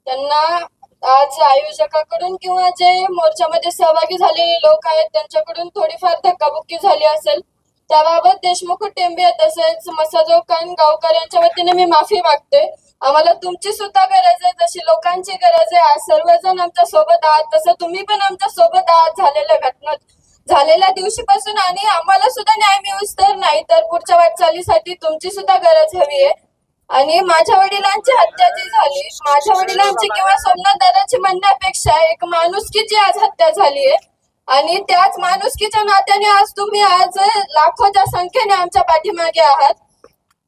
त्यांना आज आयोजकाकडून किंवा जे मोर्चामध्ये सहभागी झालेले लोक आहेत त्यांच्याकडून थोडीफार धक्काबुक्की झाली असेल, त्याबाबत देशमुख टेंबे तसेच मसाजोकान गावकर यांच्या वतीने मी माफी मागते. आम्हाला तुमची सुद्धा गरज आहे, जशी लोकांची गरज आहे. आज सर्वजण आमच्या सोबत आहात, तसं तुम्ही पण आमच्या सोबत आहात झालेल्या घटनेत, झालेल्या दिवशीपासून. आणि आम्हाला सुद्धा न्याय मिळूच तर नाही तर पुढच्या वाटचालीसाठी तुमची सुद्धा गरज हवी आहे. आणि माझ्या वडिलांची हत्या जी झाली, माझ्या वडिलांची किंवा सोमनाथ दादाची म्हणण्यापेक्षा एक माणुसकीची आज हत्या झाली आहे. आणि त्याच माणुसकीच्या नात्याने आज तुम्ही आज लाखोच्या संख्येने आमच्या पाठीमागे आहात.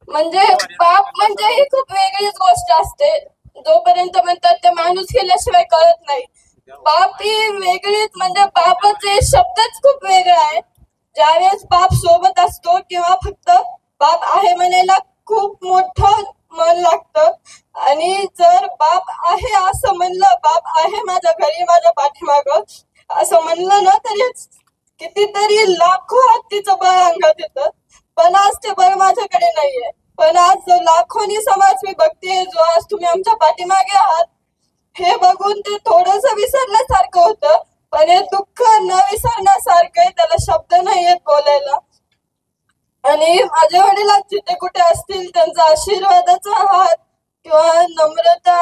म्हणजे बाप म्हणजे ही खूप वेगळीच गोष्ट असते. जोपर्यंत म्हणतात ते माणूस केल्याशिवाय कळत नाही. बाप ही वेगळीच, म्हणजे बापाचे शब्दच खूप वेगळा आहे. ज्यावेळेस बाप सोबत असतो किंवा फक्त बाप आहे म्हणायला खूप मोठं मन लागतं. आणि जर बाप आहे असं म्हणलं, बाप आहे माझ्या घरी माझ्या पाठीमागं असं म्हणलं ना, तरी कितीतरी लाखो हत्तीचं बळ अंगात येतं. पण आज ते बळ माझ्याकडे नाहीये. पण आज जो लाखोनी समाज मी बघते, जो आज तुम्ही आमच्या पाठीमागे आहात, हे बघून ते थोडस विसरल्यासारखं होतं. पण हे दुःख न विसरण्यासारखं आहे, त्याला शब्द नाहीयेत बोलायला. आणि माझे वडील आज जिथे कुठे असतील त्यांचा आशीर्वादाचा हात किंवा नम्रता,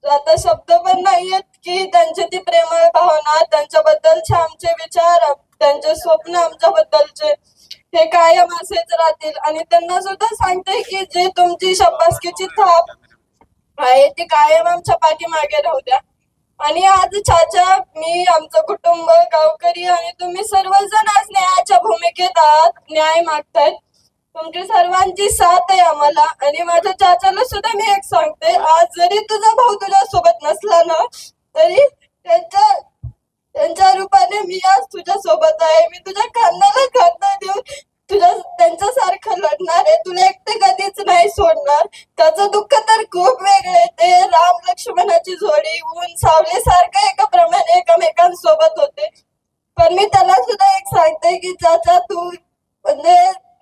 आता शब्द पण नाहीयेत की त्यांची ती प्रेमळ भावना, त्यांच्याबद्दलचे आमचे विचार, त्यांचे स्वप्न आमच्याबद्दलचे हे कायम असेच राहतील. आणि त्यांना सुद्धा सांगते की जे तुमची शाबासकीची थाप आहे ती कायम आमच्या पाठीमागे राहू द्या. आणि आज चाचा, मी, आमचं कुटुंब, गावकरी आणि तुम्ही सर्वजण आज न्यायाच्या भूमिकेत आहात, न्याय मागतायत. तुमची सर्वांची साथ आहे आम्हाला. आणि माझ्या चाचाला सुद्धा मी एक सांगते, आज जरी तुझा भाऊ तुझ्या सोबत नसला ना, तरी त्यांच्या रूपाने मी आज तुझ्या सोबत आहे. मी तुझ्या खांद्याला खांदा देऊन तुझ्या त्यांच्यासारखं लढणार आहे. तुला एकटे कधीच नाही सोडणार. त्याचं दुःख तर खूप वेगळं आहे. ते राम लक्ष्मणाची जोडी ऊन सावली सारखं एकाप्रमाणे एकमेकांसोबत होते. पण मी त्याला सुद्धा एक सांगते की चाचा, तू म्हणजे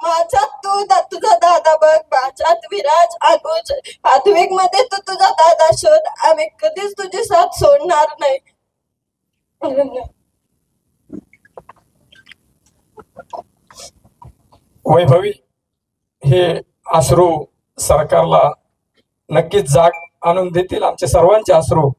माझ्यात तुझा दादा बघ, माझ्यात विराज, अनुज, आधुनिक मध्ये तू तुझा दादा शोध. आम्ही कधीच तुझी साथ सोडणार नाही. वैभवी हे अश्रू सरकारला नक्कीच जाग आणून देतील. आमचे सर्वांचे अश्रू